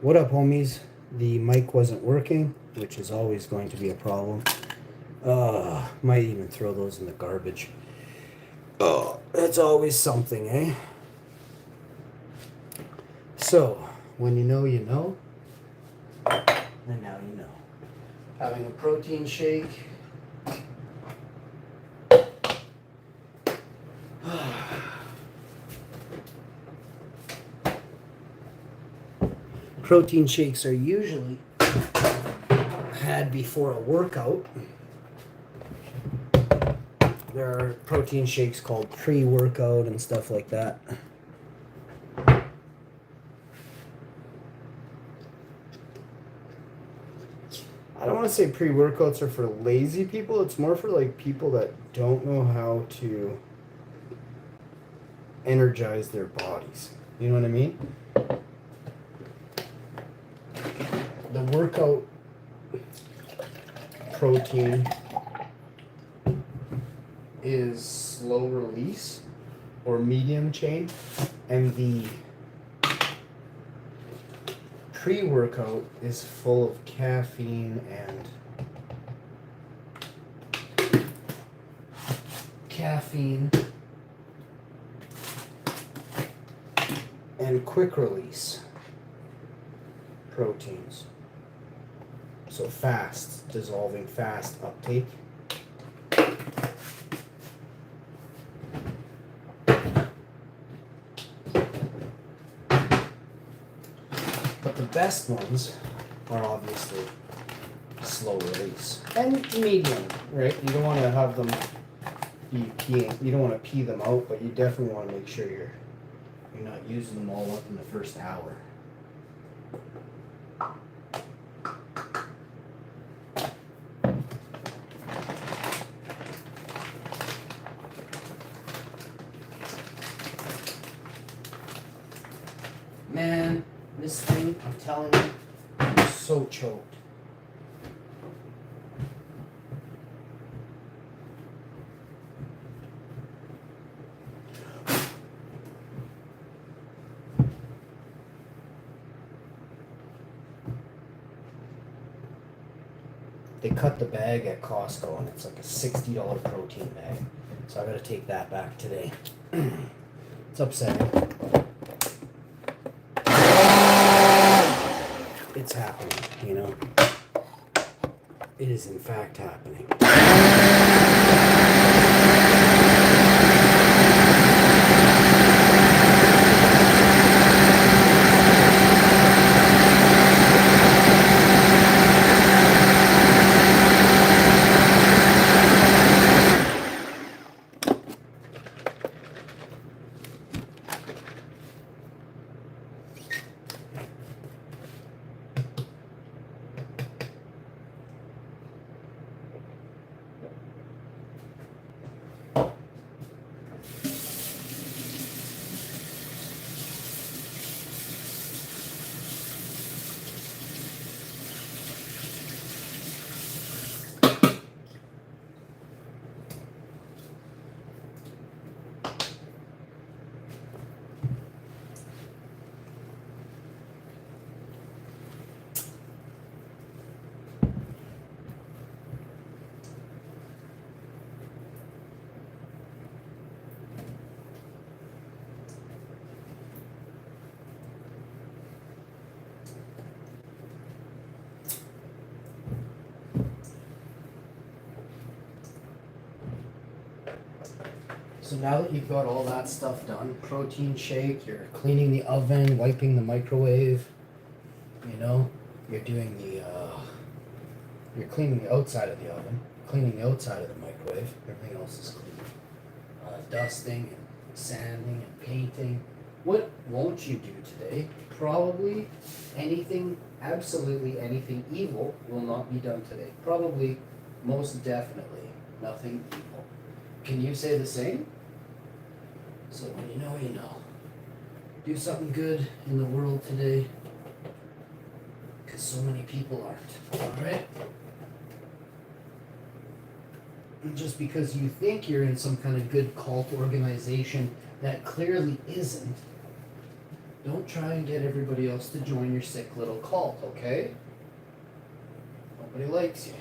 What up, homies? The mic wasn't working, which is always going to be a problem. Might even throw those in the garbage. It's always something, eh? So, when you know, you know. And now you know. Having a protein shake. Protein shakes are usually had before a workout. There are protein shakes called pre-workout and stuff like that. I don't want to say pre-workouts are for lazy people. It's more for like people that don't know how to energize their bodies. You know what I mean? The workout protein is slow release or medium chain, and the pre-workout is full of caffeine and quick release proteins. So fast, dissolving fast uptake. But the best ones are obviously slow release and medium, right? You don't want to have them be peeing. You don't want to pee them out, but you definitely want to make sure you're not using them all up in the first hour. Man, this thing, I'm telling you, I'm so choked. They cut the bag at Costco and it's like a $60 protein bag. So I gotta take that back today. It's upsetting. It's happening, you know. It is in fact happening. So now that you've got all that stuff done, protein shake, you're cleaning the oven, wiping the microwave, you know, you're doing you're cleaning the outside of the oven, cleaning the outside of the microwave, everything else is clean. Dusting and sanding and painting. What won't you do today? Probably anything, absolutely anything evil will not be done today. Probably, most definitely, nothing evil. Can you say the same? So when you know, you know. Do something good in the world today, because so many people aren't. Alright? And just because you think you're in some kind of good cult organization that clearly isn't, Don't try and get everybody else to join your sick little cult, okay? Nobody likes you.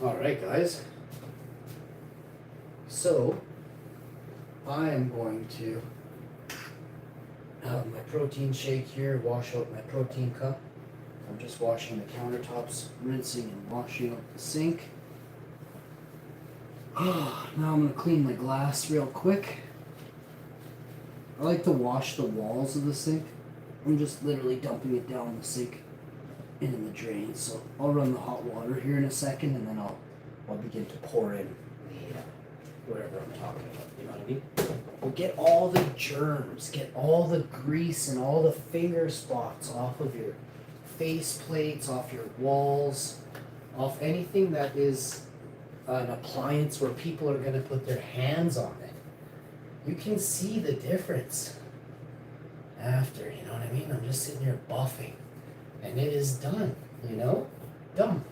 Alright guys, so I am going to have my protein shake here, wash out my protein cup. I'm just washing the countertops, rinsing and washing out the sink. Now I'm going to clean my glass real quick. I like to wash the walls of the sink. I'm just literally dumping it down the sink in the drain. So I'll run the hot water here in a second, and then I'll begin to pour in the whatever I'm talking about. You know what I mean? We'll get all the germs, get all the grease and all the finger spots off of your face plates, off your walls, off anything that is an appliance where people are going to put their hands on it. You can see the difference after, you know what I mean? I'm just sitting here buffing. And it is done, you know? Done.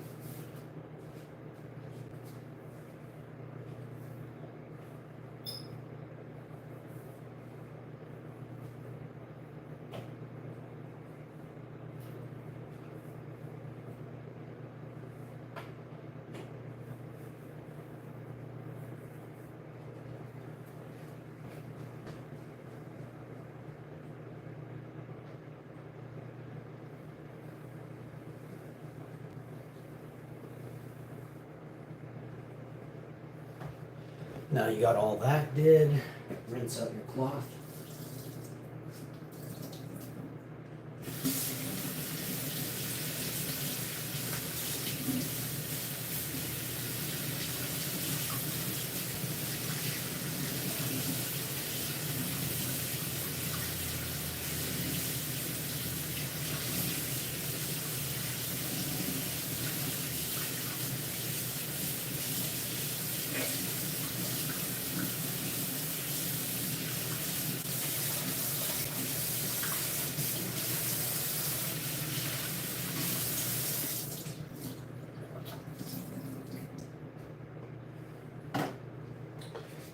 Now you got all that did, rinse out your cloth.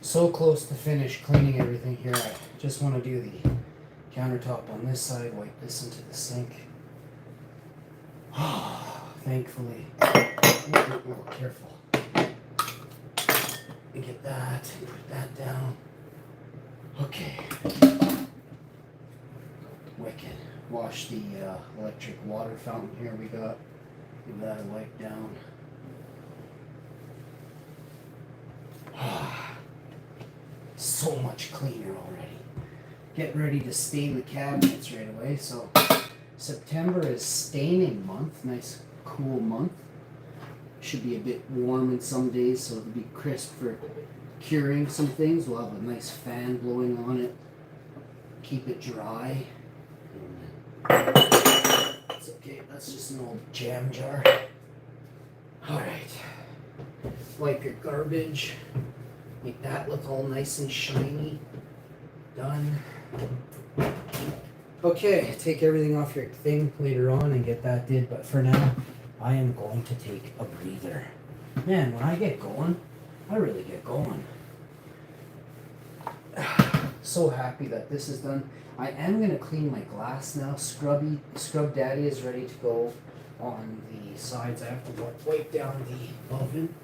So close to finish cleaning everything here. I just want to do the countertop on this side, wipe this into the sink. Thankfully, oh, careful. And get that, put that down. Okay. Wicked. Wash the electric water fountain here we got. Give that a wipe down. So much cleaner already. Get ready to stain the cabinets right away. So September is staining month. Nice cool month. Should be a bit warm in some days, so it'll be crisp for curing some things. We'll have a nice fan blowing on it. Keep it dry. It's okay, that's just an old jam jar. Alright. Wipe your garbage. Make that look all nice and shiny. Done. Okay, take everything off your thing later on and get that did, but for now, I am going to take a breather. Man, when I get going, I really get going. So happy that this is done. I am going to clean my glass now. Scrub Daddy is ready to go on the sides. I have to wipe down the oven.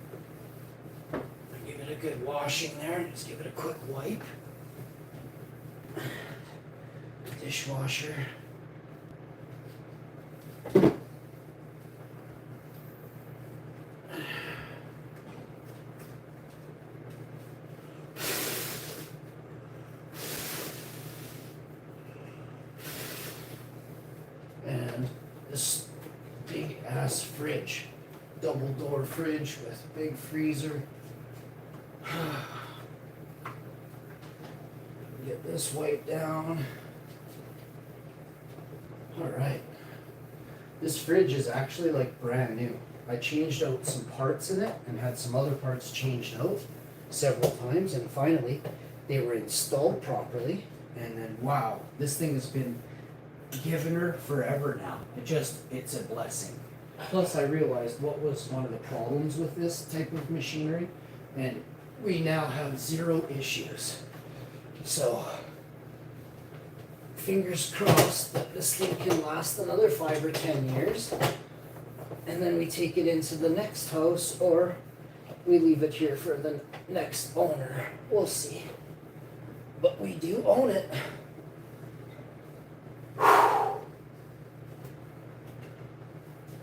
Give it a good washing there. Just give it a quick wipe. Dishwasher. And this big ass fridge. Double door fridge with big freezer. Get this wiped down. Alright. This fridge is actually like brand new. I changed out some parts in it and had some other parts changed out several times, and finally they were installed properly, and then wow, this thing has been giving her forever now. It's a blessing. Plus, I realized what was one of the problems with this type of machinery, and we now have zero issues. So, fingers crossed that this thing can last another 5 or 10 years, and then we take it into the next house, or we leave it here for the next owner. We'll see. But we do own it.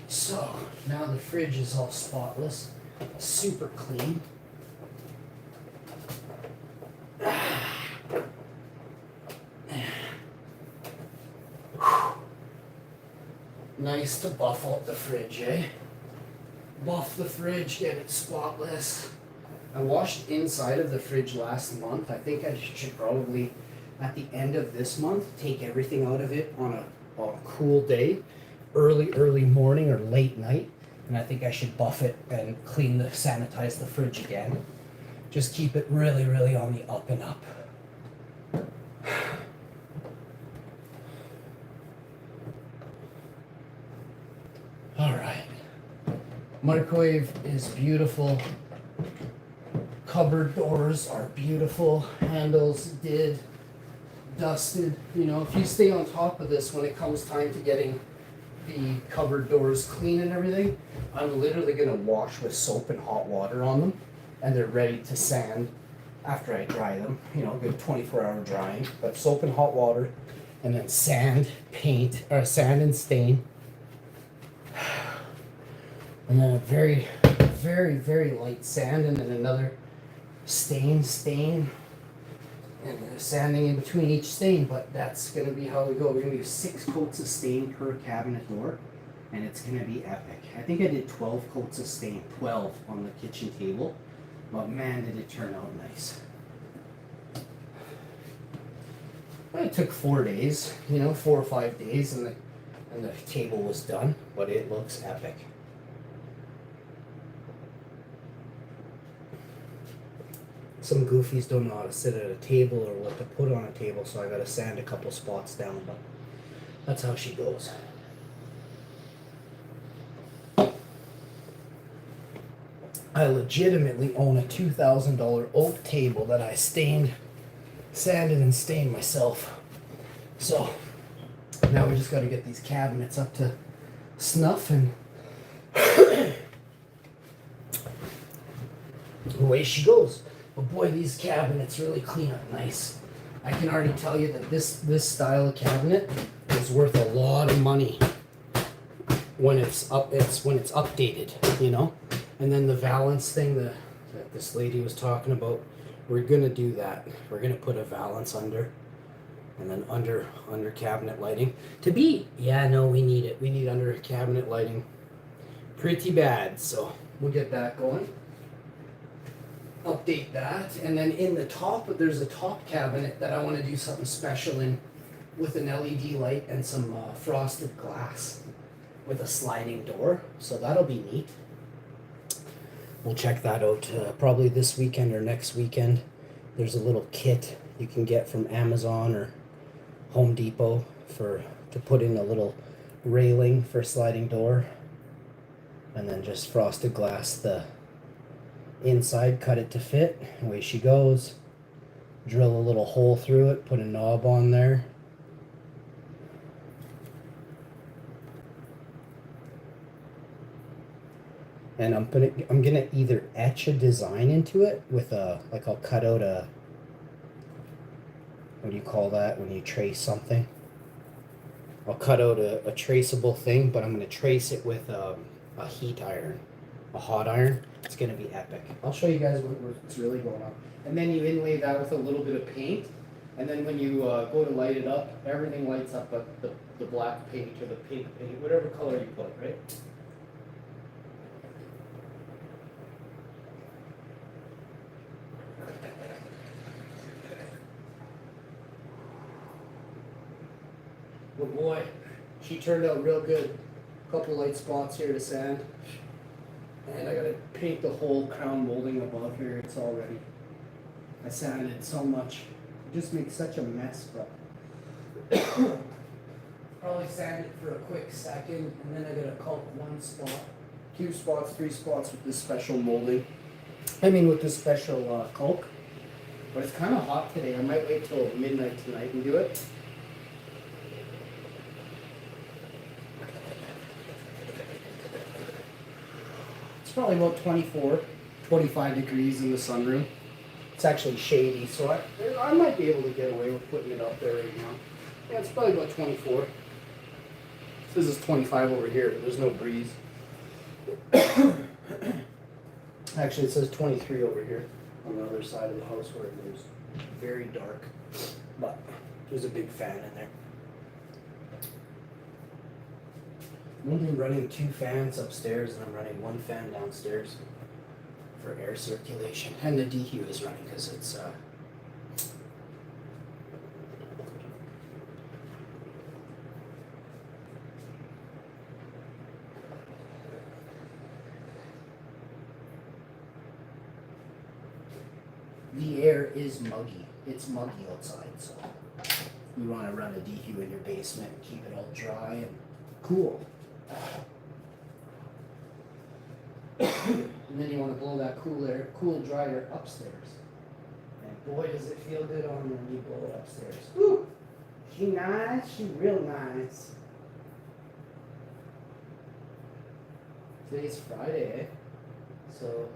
So, now the fridge is all spotless, super clean. Nice to buff out the fridge, eh? Buff the fridge, get it spotless. I washed inside of the fridge last month. I think I should probably, at the end of this month, take everything out of it on a cool day, early morning or late night. And I think I should buff it and sanitize the fridge again. Just keep it really, really on the up and up. All right. Microwave is beautiful. Cupboard doors are beautiful. Handles dusted. You know, if you stay on top of this when it comes time to getting the cupboard doors clean and everything, I'm literally gonna wash with soap and hot water on them, and they're ready to sand after I dry them. You know, good 24-hour drying, but soap and hot water, and then sand and stain. And then a very, very, very light sand, and then another stain, and sanding in between each stain. But that's going to be how we go. We're going to do 6 coats of stain per cabinet door, and it's going to be epic. I think I did 12 coats of stain, 12 on the kitchen table, but man, did it turn out nice. It took 4 days, 4 or 5 days, and the table was done, but it looks epic. Some goofies don't know how to sit at a table or what to put on a table, so I gotta sand a couple spots down, but that's how she goes. I legitimately own a $2,000 oak table that I sanded and stained myself. So now we just gotta get these cabinets up to snuff, and away she goes. But boy, these cabinets really clean up nice. I can already tell you that this style of cabinet is worth a lot of money when it's updated, And then the valance thing that this lady was talking about, we're gonna do that. We're gonna put a valance under, and then under cabinet lighting. We need it. We need under cabinet lighting pretty bad. So we'll get that going. Update that, and then in the top, there's a top cabinet that I want to do something special in, with an LED light and some frosted glass with a sliding door, so that'll be neat. We'll check that out probably this weekend or next weekend. There's a little kit you can get from Amazon or Home Depot to put in a little railing for sliding door, and then just frosted glass the inside, cut it to fit, away she goes. Drill a little hole through it, put a knob on there. And I'm gonna either etch a design into it with I'll cut out what do you call that when you trace something? I'll cut out a traceable thing, but I'm gonna trace it with a heat iron, a hot iron. It's gonna be epic. I'll show you guys what's really going on. And then you inlay that with a little bit of paint, and then when you go to light it up, everything lights up, but the black paint or the pink paint, whatever color you put, right? But boy, she turned out real good. Couple light spots here to sand. And I gotta paint the whole crown molding above here. It's all ready. I sanded so much. It just makes such a mess, but probably sand it for a quick second, and then I gotta caulk one spot, 2 spots, 3 spots with this special molding. With this special caulk. But it's kind of hot today. I might wait till midnight tonight and do it. It's probably about 24, 25 degrees in the sunroom. It's actually shady, so I might be able to get away with putting it up there right now. Yeah, it's probably about 24. It says it's 25 over here, but there's no breeze. Actually, it says 23 over here on the other side of the house where it is very dark. But there's a big fan in there. I'm only running 2 fans upstairs, and I'm running 1 fan downstairs for air circulation. And the DHU is running because it's the air is muggy. It's muggy outside, so you want to run a DHU in your basement and keep it all dry and cool. And then you want to blow that cool, dry air upstairs. And boy, does it feel good on when you blow it upstairs. Woo! She nice, she real nice. Today's Friday, eh? So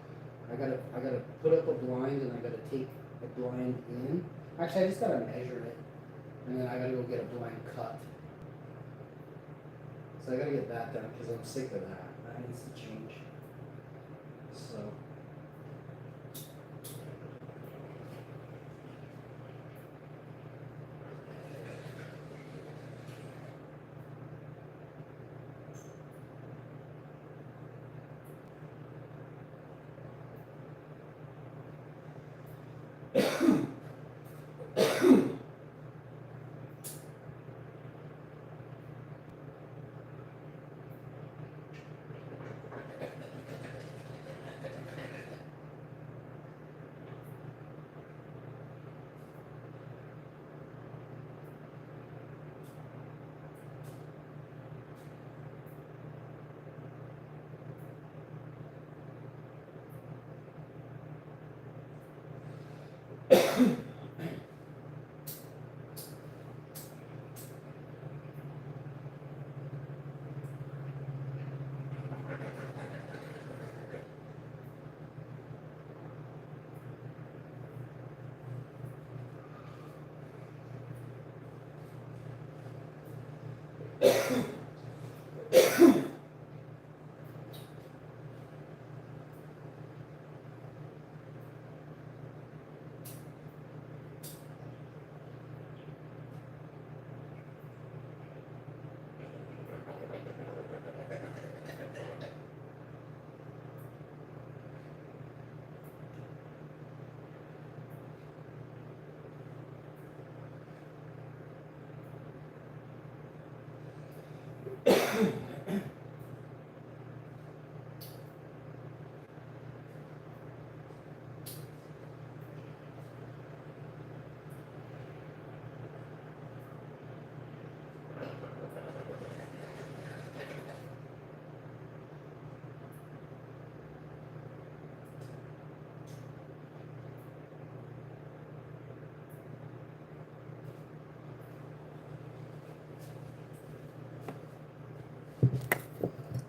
I gotta put up a blind, and I gotta take a blind in. Actually, I just gotta measure it, and then I gotta go get a blind cut. So I gotta get that done because I'm sick of that. That needs to change. So.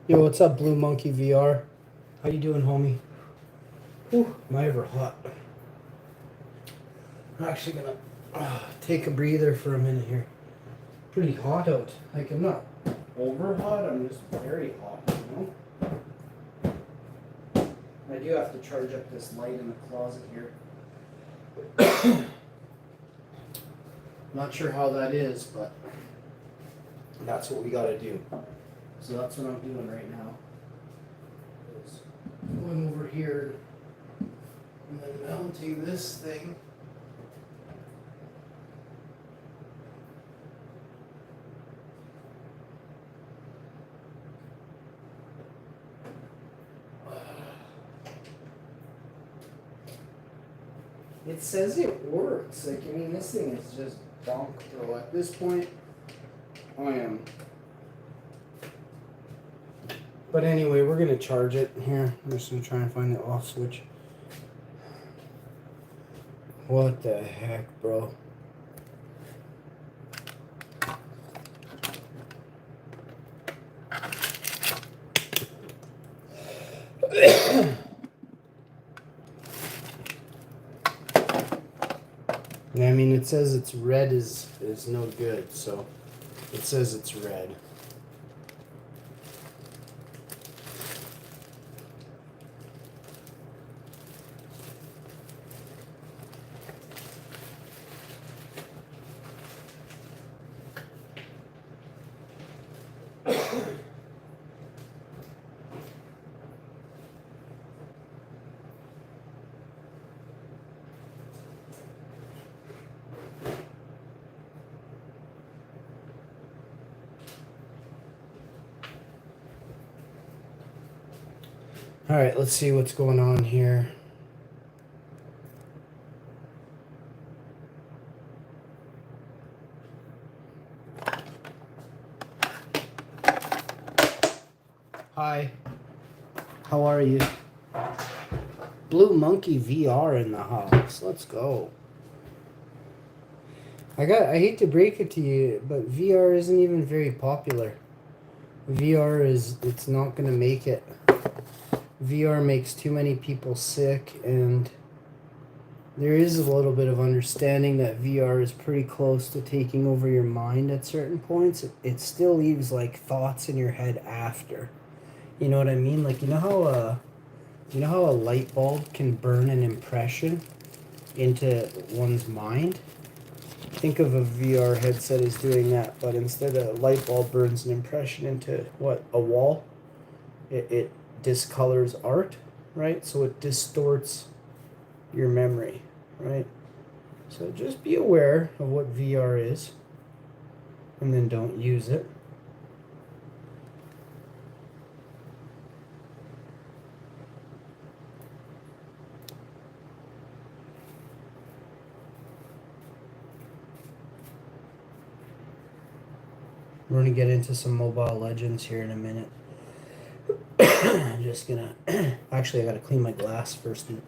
Yo, what's up, Blue Monkey VR? How you doing, homie? Whew, am I ever hot? I'm actually gonna take a breather for a minute here. Pretty hot out. Like, I'm not over hot, I'm just very hot, you know? I do have to charge up this light in the closet here. Not sure how that is, but that's what we gotta do. So that's what I'm doing right now. Is going over here and then mounting this thing. it says it works. Like, I mean, this thing is just donk, bro. At this point, I am. But anyway, we're gonna charge it here. I'm just gonna try and find the off switch. What the heck, bro? I mean, it says it's red is no good, so it says it's red. All right, let's see what's going on here. Hi, how are you? Blue Monkey VR in the house. Let's go. I hate to break it to you, but VR isn't even very popular. It's not gonna make it. VR makes too many people sick, and there is a little bit of understanding that VR is pretty close to taking over your mind at certain points. It still leaves like thoughts in your head after. You know what I mean? Like, you know how a light bulb can burn an impression into one's mind? Think of a VR headset as doing that, but instead a light bulb burns an impression into what? A wall? It discolors art, right? So it distorts your memory, right? So just be aware of what VR is, and then don't use it. We're going to get into some Mobile Legends here in a minute. I'm just going to... Actually, I got to clean my glass first and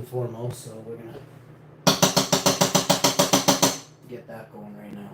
foremost, so we're going to get that going right now.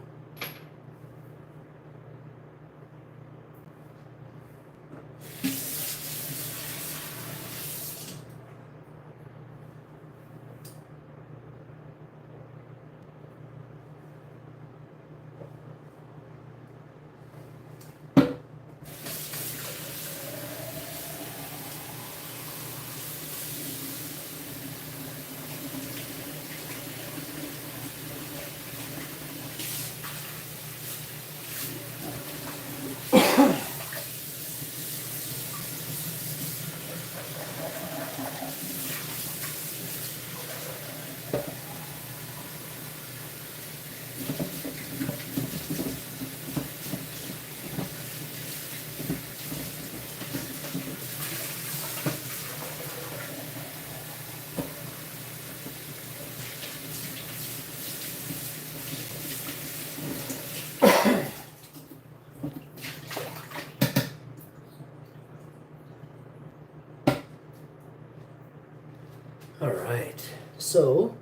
All right, so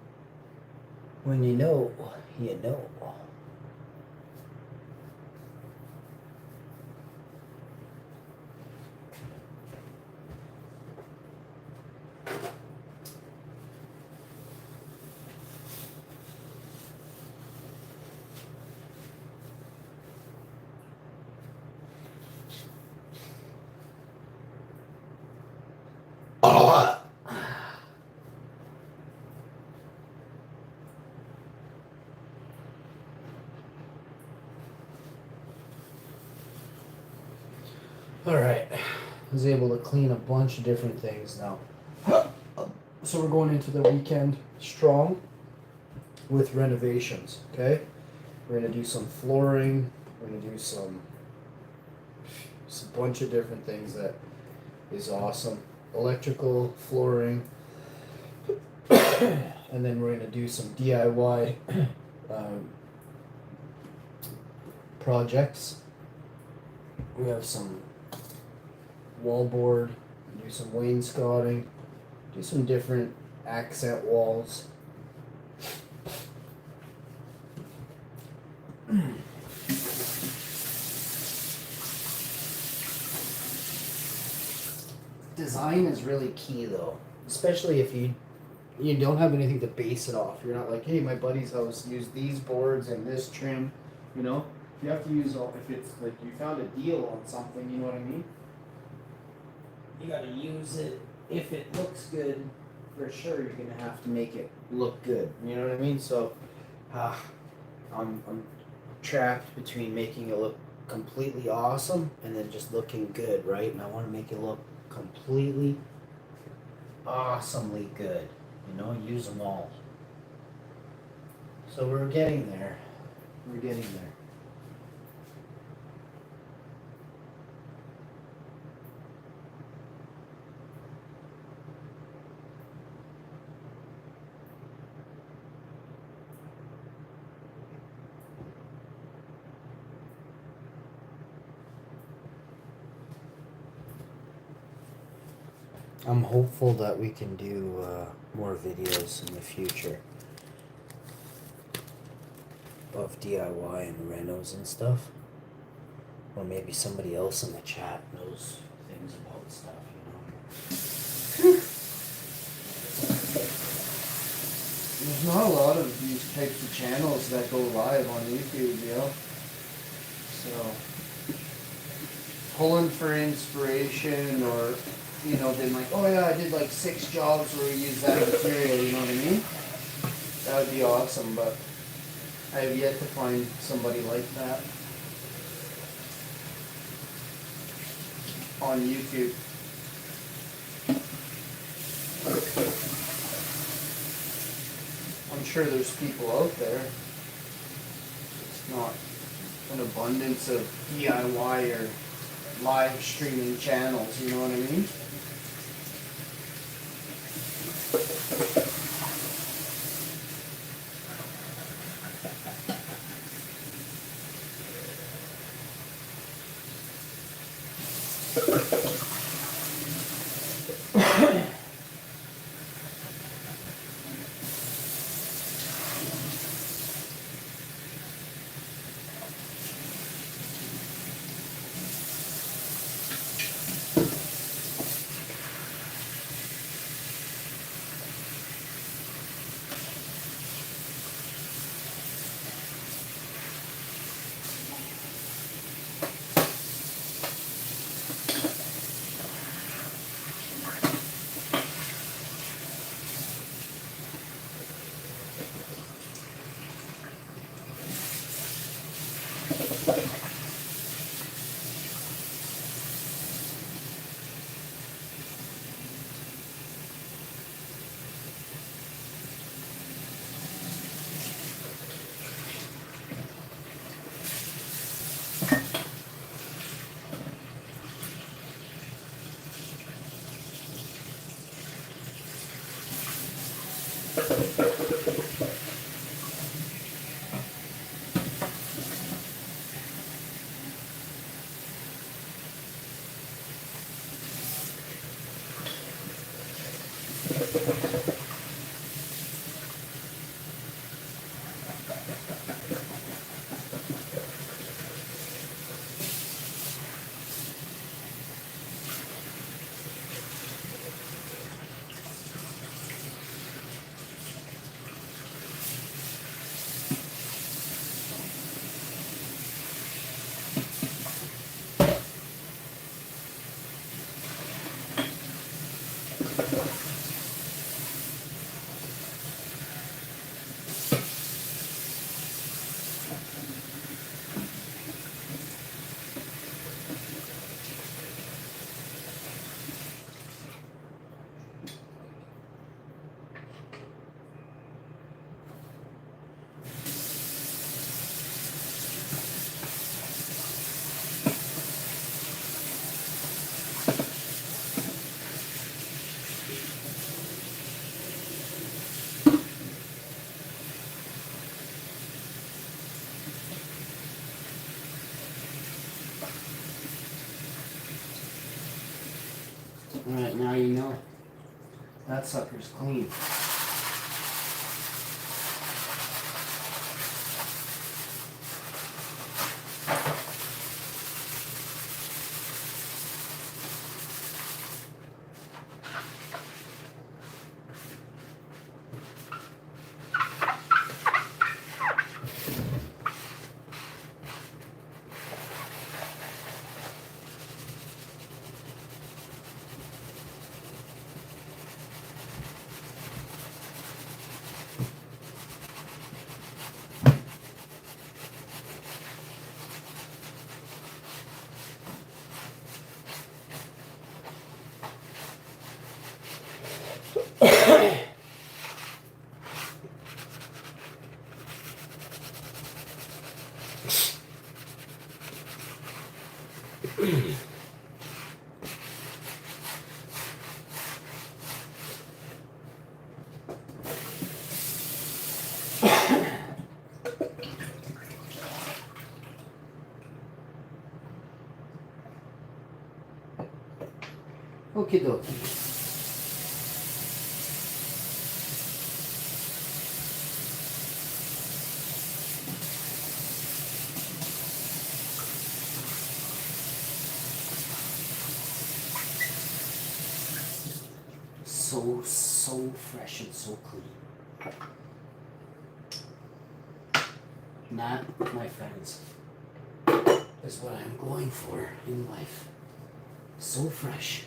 when you know, you know. All right, I was able to clean a bunch of different things now. So we're going into the weekend strong with renovations, okay? We're gonna do some flooring, we're gonna do some bunch of different things that is awesome. Electrical, flooring, And then we're gonna do some DIY projects. We have some wallboard, do some wainscoting, do some different accent walls. Design is really key though, especially if you don't have anything to base it off. You're not like, hey, my buddy's house used these boards and this trim, you know. You have to use all, if it's like you found a deal on something, you know what I mean? You gotta use it. If it looks good, for sure you're gonna have to make it look good. You know what I mean? So, I'm trapped between making it look completely awesome and then just looking good, right? And I want to make it look completely awesomely good. You know, use them all. So we're getting there. We're getting there. I'm hopeful that we can do more videos in the future of DIY and renos and stuff. Or maybe somebody else in the chat knows things about stuff, you know. There's not a lot of these types of channels that go live on YouTube, you know. So, pulling for inspiration or, you know, been like, oh yeah, I did like 6 jobs where we used that material, you know what I mean? That would be awesome, but I have yet to find somebody like that on YouTube. I'm sure there's people out there. It's not an abundance of DIY or live streaming channels, you know what I mean? Alright, now you know. That sucker's clean. Okie dokie. So fresh and so clean. And that, my friends, is what I'm going for in life. So fresh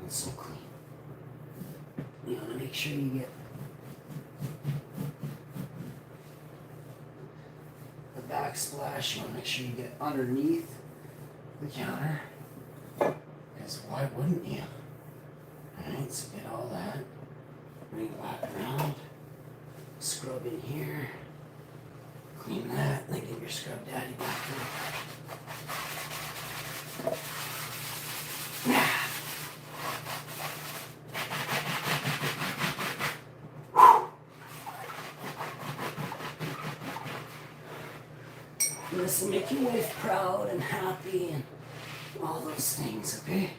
and so clean. You want to make sure you get the backsplash. You want to make sure you get underneath the counter. Because why wouldn't you? Alright, so get all that. Bring it back around. Scrub in here. Clean that. And then get your scrub daddy back in. This will make your wife proud and happy and all those things, okay?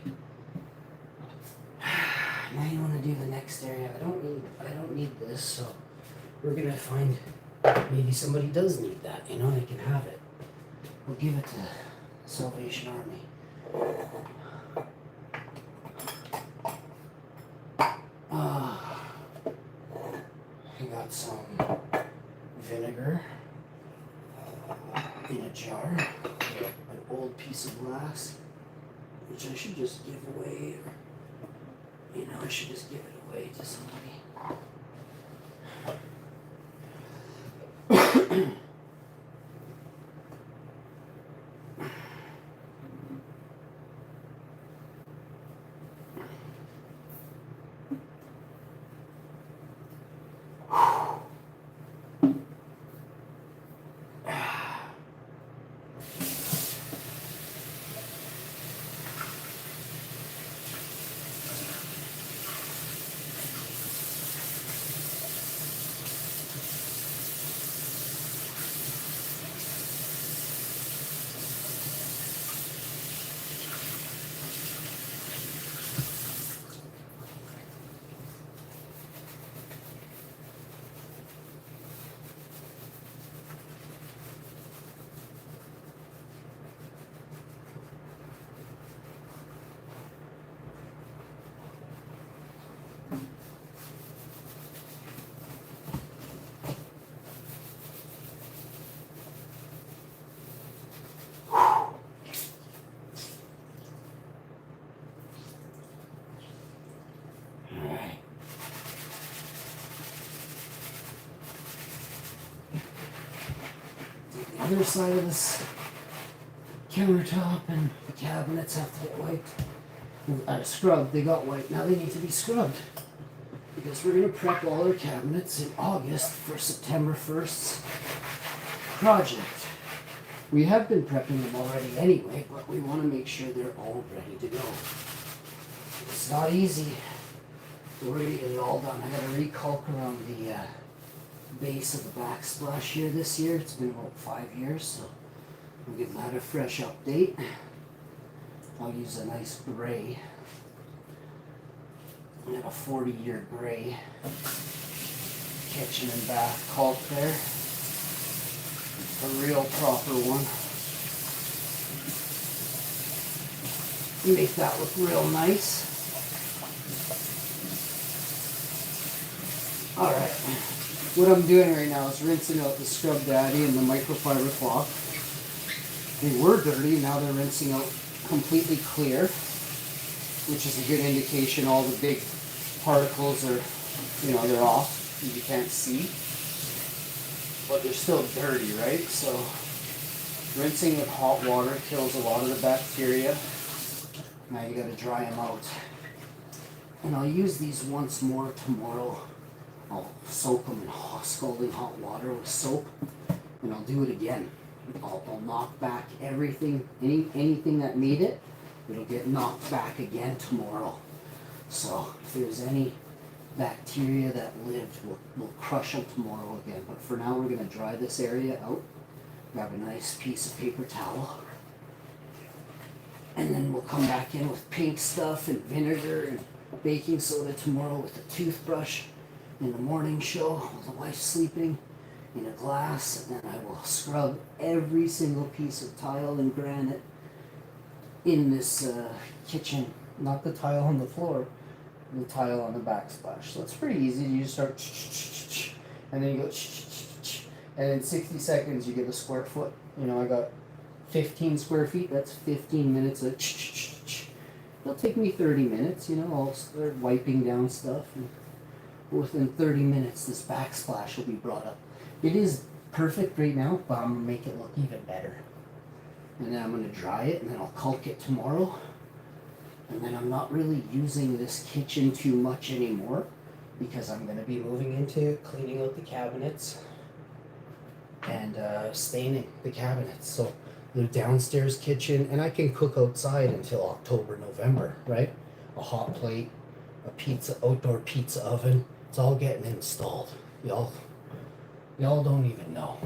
Now you want to do the next area. I don't need this, so we're gonna find maybe somebody does need that, you know, they can have it. We'll give it to Salvation Army. I got some vinegar in a jar, an old piece of glass, which I should just give away. You know, I should just give it away to somebody. Other side of this countertop and the cabinets have to get wiped. Scrubbed, they got wiped. Now they need to be scrubbed. Because we're going to prep all our cabinets in August for September 1st's project. We have been prepping them already anyway, but we want to make sure they're all ready to go. It's not easy. We're going to get it all done. I got to recalc around the base of the backsplash here this year. It's been about 5 years, so we'll give that a fresh update. I'll use a nice gray And a 40-year gray kitchen and bath caulk there. A real proper one. Make that look real nice. Alright, what I'm doing right now is rinsing out the Scrub Daddy and the microfiber cloth. They were dirty, now they're rinsing out completely clear, which is a good indication all the big particles are, they're off, you can't see. But they're still dirty, right? So rinsing with hot water kills a lot of the bacteria. Now you gotta dry them out. And I'll use these once more tomorrow. I'll soak them in scalding hot water with soap, and I'll do it again. I'll knock back everything, anything that made it, it'll get knocked back again tomorrow. So if there's any bacteria that lived, we'll crush them tomorrow again. But for now, we're going to dry this area out. Grab a nice piece of paper towel. And then we'll come back in with pink stuff and vinegar and baking soda tomorrow with a toothbrush in the morning show while the wife's sleeping in a glass. And then I will scrub every single piece of tile and granite in this kitchen. Not the tile on the floor, the tile on the backsplash. So it's pretty easy. You just start and then you go and in 60 seconds you get a square foot. I got 15 square feet. That's 15 minutes of it'll take me 30 minutes. I'll start wiping down stuff, and within 30 minutes this backsplash will be brought up. It is perfect right now, but I'm gonna make it look even better. And then I'm gonna dry it, and then I'll caulk it tomorrow. And then I'm not really using this kitchen too much anymore because I'm going to be moving into cleaning out the cabinets and staining the cabinets. So the downstairs kitchen, and I can cook outside until October, November, right? A hot plate, a outdoor pizza oven, it's all getting installed. Y'all don't even know.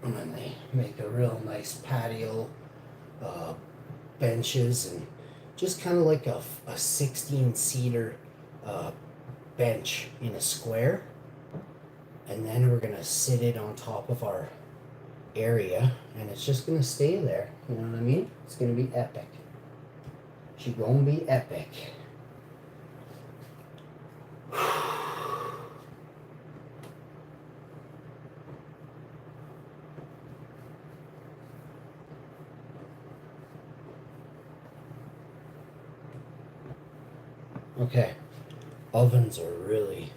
And then they make a real nice patio, benches, and just kind of like a 16-seater bench in a square. And then we're going to sit it on top of our area, and it's just going to stay there. You know what I mean? It's going to be epic. It's going to be epic. Okay, ovens are really,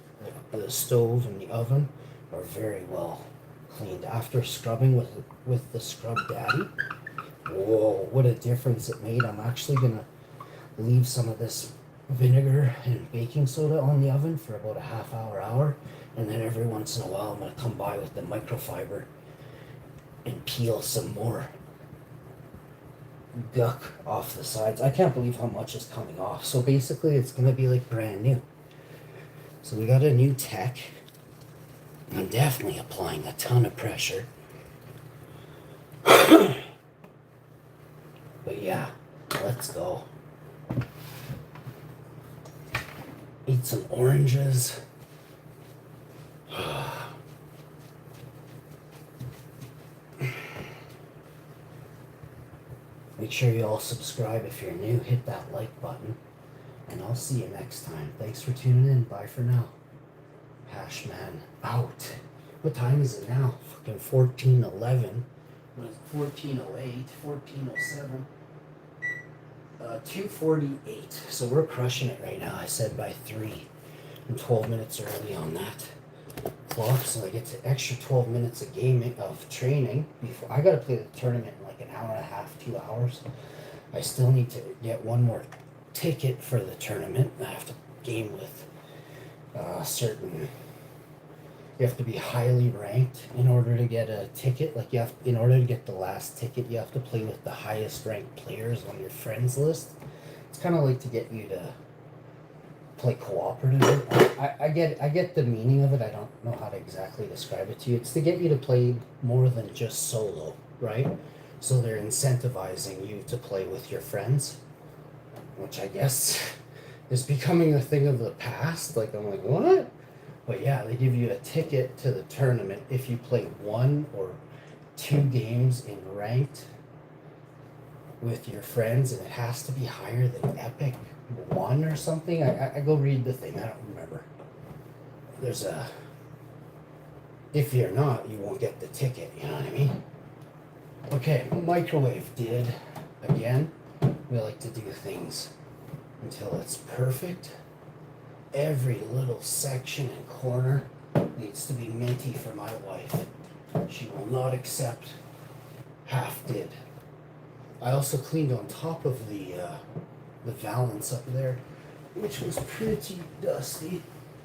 the stove and the oven are very well cleaned. After scrubbing with the Scrub Daddy, whoa, what a difference it made. I'm actually going to leave some of this vinegar and baking soda on the oven for about a half hour, and then every once in a while I'm going to come by with the microfiber and peel some more guck off the sides. I can't believe how much is coming off. So basically it's going to be like brand new. So we got a new tech. I'm definitely applying a ton of pressure. But yeah, let's go. Eat some oranges. Make sure you all subscribe if you're new. Hit that like button. And I'll see you next time. Thanks for tuning in. Bye for now. Hashman out. What time is it now? Fucking 14:11. What is it? 14:08, 14:07. 2:48. So we're crushing it right now. I said by 3. I'm 12 minutes early on that clock, so I get to extra 12 minutes of gaming, of training before I gotta play the tournament in like an hour and a half, 2 hours. I still need to get one more ticket for the tournament. I have to game with certain. You have to be highly ranked in order to get a ticket. Like in order to get the last ticket, you have to play with the highest ranked players on your friends list. It's kind of like to get you to play cooperative. I get the meaning of it. I don't know how to exactly describe it to you. It's to get you to play more than just solo, right? So they're incentivizing you to play with your friends, which I guess is becoming a thing of the past. Like, I'm like, what? But yeah, they give you a ticket to the tournament if you play 1 or 2 games in ranked with your friends, and it has to be higher than Epic 1 or something. I go read the thing, I don't remember. There's a, if you're not, you won't get the ticket, you know what I mean? Okay, microwave did again. We like to do things until it's perfect. Every little section and corner needs to be minty for my wife. She will not accept half did. I also cleaned on top of the valance up there, which was pretty dusty.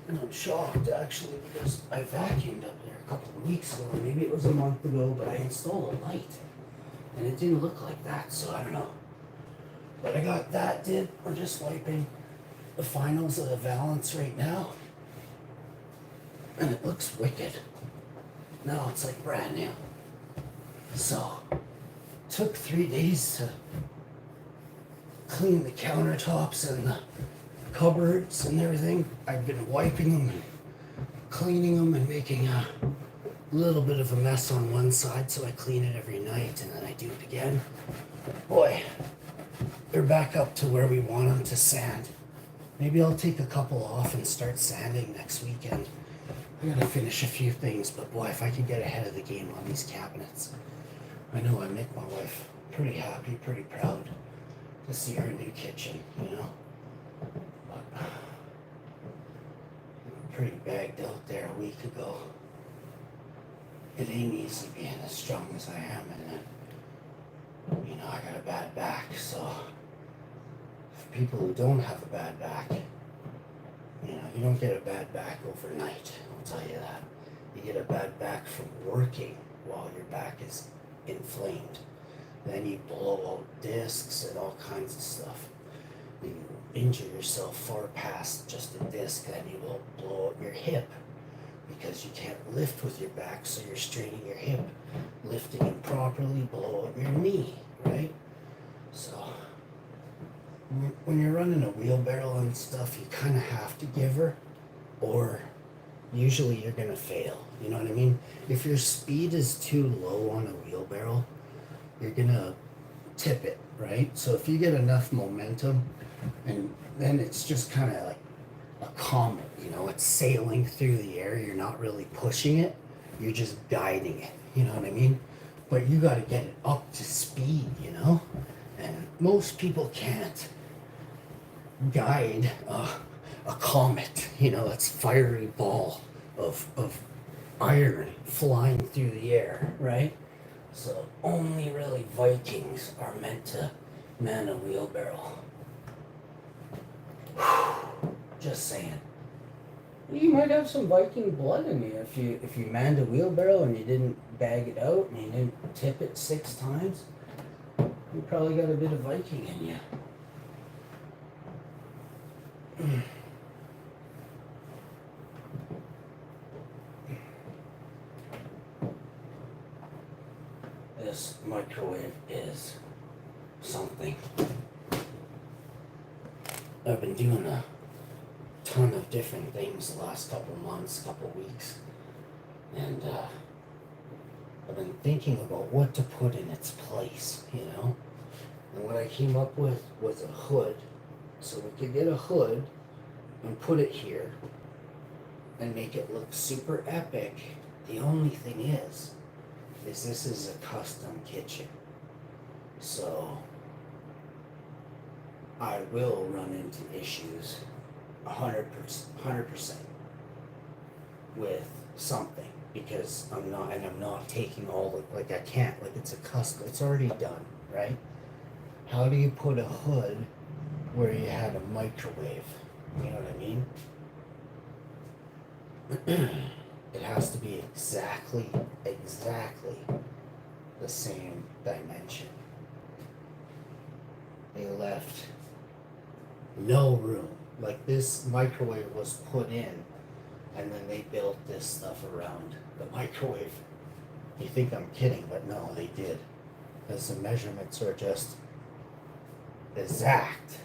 And I'm shocked actually because I vacuumed up there a couple of weeks ago, or maybe it was a month ago, but I installed a light. And it didn't look like that, so I don't know. But I got that did. We're just wiping the finals of the valance right now. And it looks wicked. Now it's like brand new. So, took 3 days to clean the countertops and the cupboards and everything. I've been wiping them and cleaning them and making a little bit of a mess on one side, so I clean it every night and then I do it again. Boy, they're back up to where we want them to sand. Maybe I'll take a couple off and start sanding next weekend. I gotta finish a few things, but boy, if I could get ahead of the game on these cabinets, I know I make my wife pretty happy, pretty proud to see her new kitchen, you know. But I'm pretty bagged out there a week ago. It ain't easy being as strong as I am, and then, you know, I got a bad back, so for people who don't have a bad back, you know, you don't get a bad back overnight, I'll tell you that. You get a bad back from working while your back is inflamed. Then you blow out discs and all kinds of stuff. You injure yourself far past just a disc, then you will blow out your hip because you can't lift with your back, so you're straining your hip. Lifting it properly, blow out your knee, right? So when you're running a wheelbarrow and stuff, you kind of have to give her, or usually you're gonna fail. You know what I mean? If your speed is too low on a wheelbarrow, you're gonna tip it, right? So if you get enough momentum, and then it's just kind of like a comet, you know, it's sailing through the air. You're not really pushing it, you're just guiding it. You know what I mean? But you got to get it up to speed, you know? And most people can't guide a comet, you know, that's fiery ball of iron flying through the air, right? So only really Vikings are meant to man a wheelbarrow. Just saying. You might have some Viking blood in you if you manned a wheelbarrow and you didn't bag it out and you didn't tip it 6 times. You probably got a bit of Viking in you. This microwave is something. I've been doing a ton of different things the last couple months, couple weeks, and I've been thinking about what to put in its place, you know? And what I came up with was a hood. So we could get a hood and put it here and make it look super epic. The only thing is this is a custom kitchen. So I will run into issues 100% with something, because I'm not taking all the, like I can't, like it's a custom, it's already done, right? How do you put a hood where you had a microwave? You know what I mean? It has to be exactly the same dimension. They left no room. Like, this microwave was put in, and then they built this stuff around the microwave. You think I'm kidding, but no, they did. because the measurements are just exact.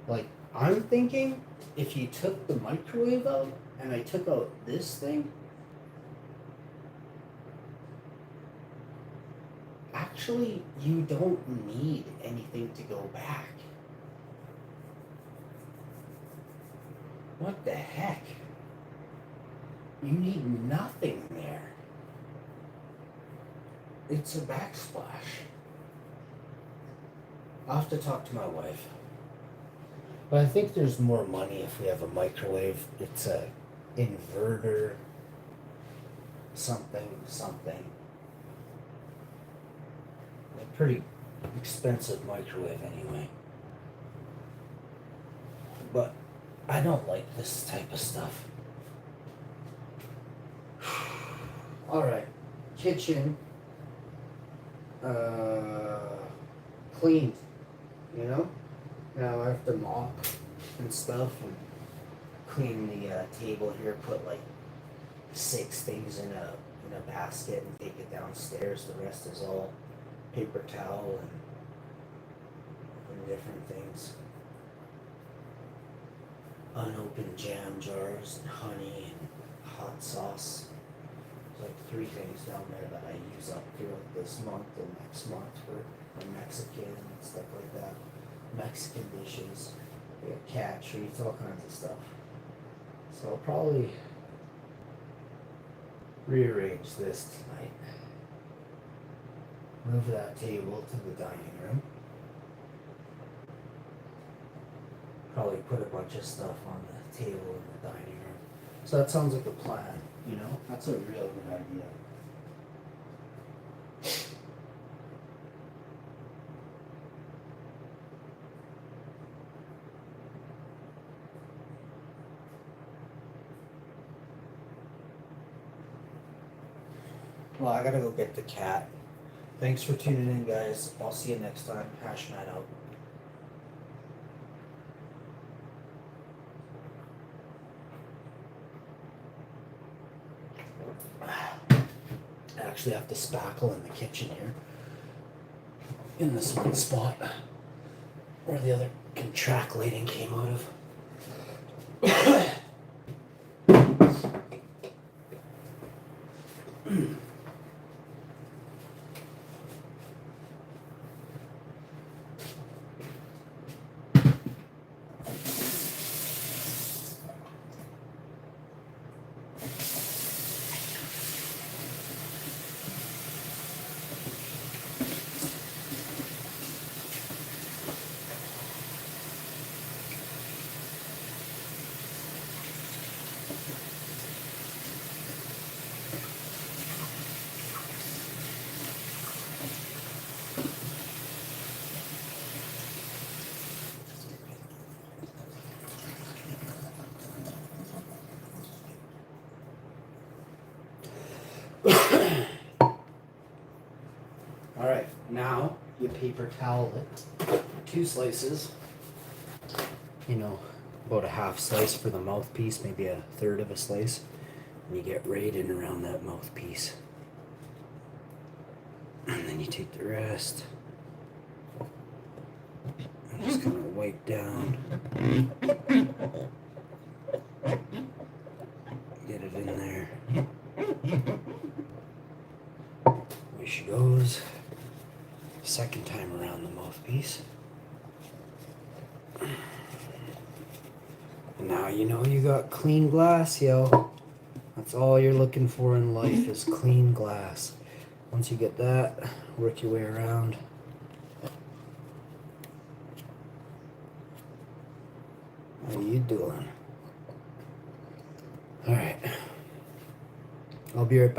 Like, I'm thinking if you took the microwave out and I took out this thing, actually, you don't need anything to go back. What the heck? You need nothing there. It's a backsplash. I'll have to talk to my wife. But I think there's more money if we have a microwave. It's a inverter, something. A pretty expensive microwave anyway. But I don't like this type of stuff. Alright, kitchen cleaned, you know? Now I have to mop and stuff and clean the table here, put like 6 things in a basket and take it downstairs. The rest is all paper towel and different things. Unopened jam jars and honey and hot sauce. There's like 3 things down there that I use up throughout this month and next month for Mexican and stuff like that. Mexican dishes, we got cat treats, all kinds of stuff. So I'll probably rearrange this tonight. Move that table to the dining room. Probably put a bunch of stuff on the table in the dining room. So that sounds like a plan, you know? That's a real good idea. Well, I gotta go get the cat. Thanks for tuning in, guys. I'll see you next time. Hashman out. I actually have to spackle in the kitchen here. In this one spot where the other contract lighting came out of. Alright, now you paper towel it. 2 slices. You know, about a half slice for the mouthpiece, maybe a third of a slice. And you get right in around that mouthpiece. And then you take the rest. And just kind of wipe down. Get it in there. There she goes. Second time around the mouthpiece. And now you know you got clean glass, yo. That's all you're looking for in life is clean glass. Once you get that, work your way around. How you doing? Alright. I'll be right back.